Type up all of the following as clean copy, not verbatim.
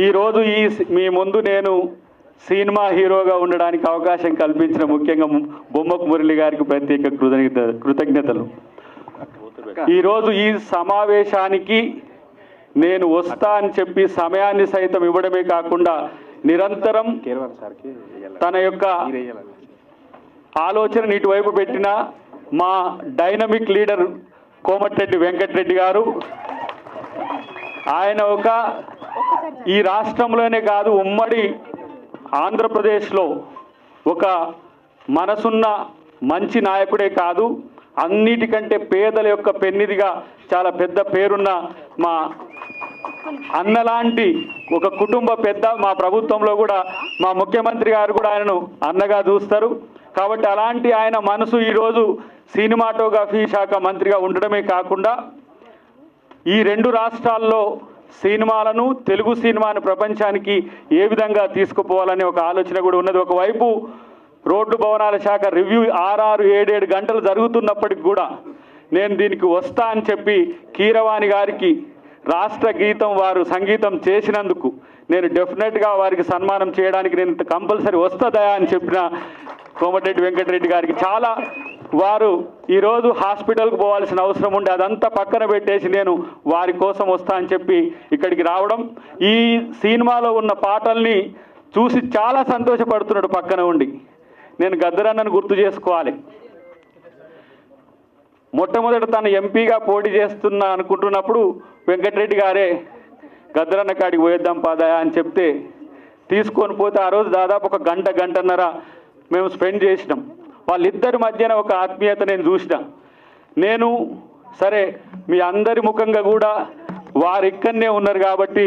ఈరోజు మీ ముందు నేను సినిమా హీరోగా ఉండడానికి అవకాశం కల్పించిన ముఖ్యంగా బొమ్మకు మురళి గారికి ప్రత్యేక కృతజ్ఞతలు. ఈరోజు ఈ సమావేశానికి నేను వస్తా అని చెప్పి సమయాన్ని సైతం ఇవ్వడమే కాకుండా నిరంతరం తన యొక్క ఆలోచన ఇటువైపు పెట్టిన మా డైనమిక్ లీడర్ కోమటిరెడ్డి వెంకటరెడ్డి గారు, ఆయన ఈ రాష్ట్రంలోనే కాదు ఉమ్మడి ఆంధ్రప్రదేశ్లో ఒక మనసున్న మంచి నాయకుడే కాదు, అన్నిటికంటే పేదల యొక్క పెన్నిదిగా చాలా పెద్ద పేరున్న మా అన్నలాంటి ఒక కుటుంబ పెద్ద. మా ప్రభుత్వంలో కూడా మా ముఖ్యమంత్రి గారు కూడా ఆయనను అన్నగా చూస్తారు. కాబట్టి అలాంటి ఆయన మనసు ఈరోజు సినిమాటోగ్రఫీ శాఖ మంత్రిగా ఉండడమే కాకుండా ఈ రెండు రాష్ట్రాల్లో సినిమాలను, తెలుగు సినిమాను ప్రపంచానికి ఏ విధంగా తీసుకుపోవాలనే ఒక ఆలోచన కూడా ఉన్నది. ఒకవైపు రోడ్డు భవనాల శాఖ రివ్యూ 6-7 గంటలు జరుగుతున్నప్పటికి కూడా నేను దీనికి వస్తా అని చెప్పి కీరవాణి గారికి రాష్ట్ర గీతం వారు సంగీతం చేసినందుకు నేను డెఫినెట్గా వారికి సన్మానం చేయడానికి నేను కంపల్సరీ వస్తుందా అని చెప్పిన కోమటిరెడ్డి వెంకటరెడ్డి గారికి చాలా వారు ఈరోజు హాస్పిటల్కి పోవాల్సిన అవసరం ఉండే అదంతా పక్కన పెట్టేసి నేను వారి కోసం వస్తా అని చెప్పి ఇక్కడికి రావడం, ఈ సినిమాలో ఉన్న పాటల్ని చూసి చాలా సంతోషపడుతున్నాడు పక్కన ఉండి. నేను గద్దరన్నను గుర్తు చేసుకోవాలి. మొట్టమొదట తను ఎంపీగా పోటీ చేస్తున్నా అనుకుంటున్నప్పుడు వెంకటరెడ్డి గారే గద్దరన్న కాడికి పోయేద్దాం పాదాయా అని చెప్తే తీసుకొని పోతే ఆ రోజు దాదాపు ఒక గంటన్నర మేము స్పెండ్ చేసినాం. వాళ్ళిద్దరి మధ్యన ఒక ఆత్మీయత నేను చూసిన. నేను సరే మీ అందరి ముఖంగా కూడా వారు ఇక్కడనే ఉన్నారు కాబట్టి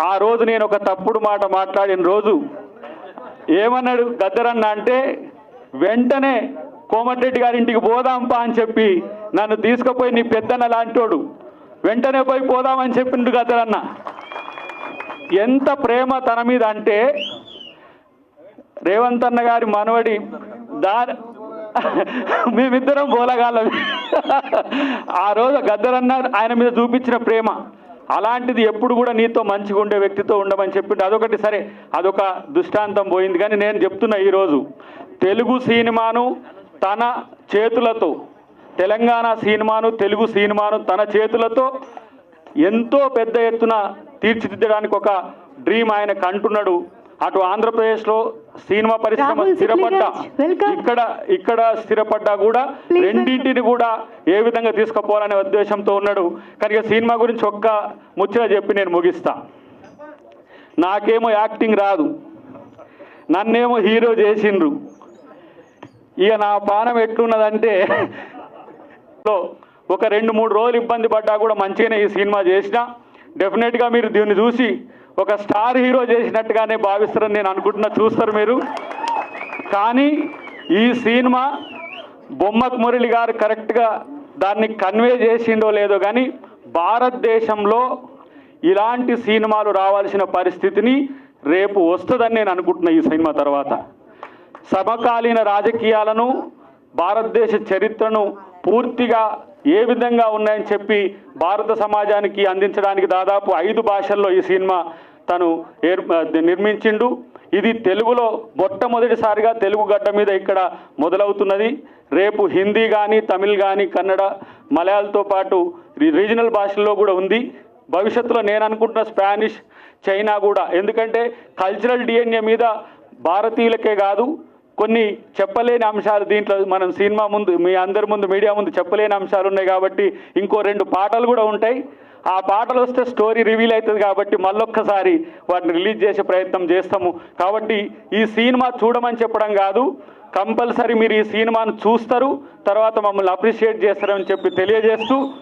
ఆ రోజు నేను ఒక తప్పుడు మాట మాట్లాడిన రోజు ఏమన్నాడు గద్దరన్న అంటే, వెంటనే కోమటిరెడ్డి గారి ఇంటికి పోదాంపా అని చెప్పి నన్ను తీసుకుపోయి నీ పెద్దన్న లాంటోడు వెంటనే పోయి పోదామని చెప్పిండు గద్దరన్న. ఎంత ప్రేమ తన మీద అంటే రేవంత్ అన్న గారి మనవడి మేమిద్దరం బోలగాళ్ళం. ఆ రోజు గద్దరన్న ఆయన మీద చూపించిన ప్రేమ అలాంటిది ఎప్పుడు కూడా నీతో మంచిగా ఉండే వ్యక్తితో ఉండమని చెప్పిండు. అదొకటి సరే, అదొక దృష్టాంతం పోయింది. కానీ నేను చెప్తున్నా ఈరోజు తెలుగు సినిమాను తన చేతులతో, తెలంగాణ సినిమాను, తెలుగు సినిమాను తన చేతులతో ఎంతో పెద్ద ఎత్తున తీర్చిదిద్దడానికి ఒక డ్రీమ్ ఆయన కంటున్నాడు. అటు ఆంధ్రప్రదేశ్లో సినిమా పరిశ్రమ స్థిరపడ్డా, ఇక్కడ స్థిరపడ్డా కూడా రెండింటిని కూడా ఏ విధంగా తీసుకుపోవాలనే ఉద్దేశంతో ఉన్నాడు. కనుక సినిమా గురించి ఒక్క ముచ్చట చెప్పి నేను ముగిస్తా. నాకేమో యాక్టింగ్ రాదు, నన్నేమో హీరో చేసిండ్రు. ఇక నా పానం ఎట్లున్నదంటే ఒక 2-3 రోజులు ఇబ్బంది పడ్డా కూడా మంచిగానే ఈ సినిమా చేసిన. డెఫినెట్గా మీరు దీన్ని చూసి ఒక స్టార్ హీరో చేసినట్టుగానే భావిస్తారని నేను అనుకుంటున్నా, చూస్తారు మీరు. కానీ ఈ సినిమా బొమ్మకు మురళి గారు కరెక్ట్గా దాన్ని కన్వే చేసిండో లేదో కానీ భారతదేశంలో ఇలాంటి సినిమాలు రావాల్సిన పరిస్థితిని రేపు వస్తుందని నేను అనుకుంటున్నా. ఈ సినిమా తర్వాత సమకాలీన రాజకీయాలను, భారతదేశ చరిత్రను పూర్తిగా ఏ విధంగా ఉన్నాయని చెప్పి భారత సమాజానికి అందించడానికి దాదాపు 5 భాషల్లో ఈ సినిమా తను నిర్మించిండు. ఇది తెలుగులో మొట్టమొదటిసారిగా తెలుగు గడ్డ మీద ఇక్కడ మొదలవుతున్నది. రేపు హిందీ కానీ, తమిళ్ కానీ, కన్నడ, మలయాళంతో పాటు రీజనల్ భాషల్లో కూడా ఉంది. భవిష్యత్తులో నేను అనుకుంటున్న స్పానిష్, చైనా కూడా. ఎందుకంటే కల్చరల్ డిఎన్ఏ మీద భారతీయులకే కాదు కొన్ని చెప్పలేని అంశాలు దీంట్లో మనం సినిమా ముందు, మీ అందరి ముందు, మీడియా ముందు చెప్పలేని అంశాలు ఉన్నాయి. కాబట్టి ఇంకో 2 పాటలు కూడా ఉంటాయి. ఆ పాటలు వస్తే స్టోరీ రివీల్ అవుతుంది కాబట్టి మళ్ళొక్కసారి వాటిని రిలీజ్ చేసే ప్రయత్నం చేస్తాము. కాబట్టి ఈ సినిమా చూడమని చెప్పడం కాదు, కంపల్సరీ మీరు ఈ సినిమాను చూస్తారు, తర్వాత మమ్మల్ని అప్రిషియేట్ చేస్తారని చెప్పి తెలియజేస్తూ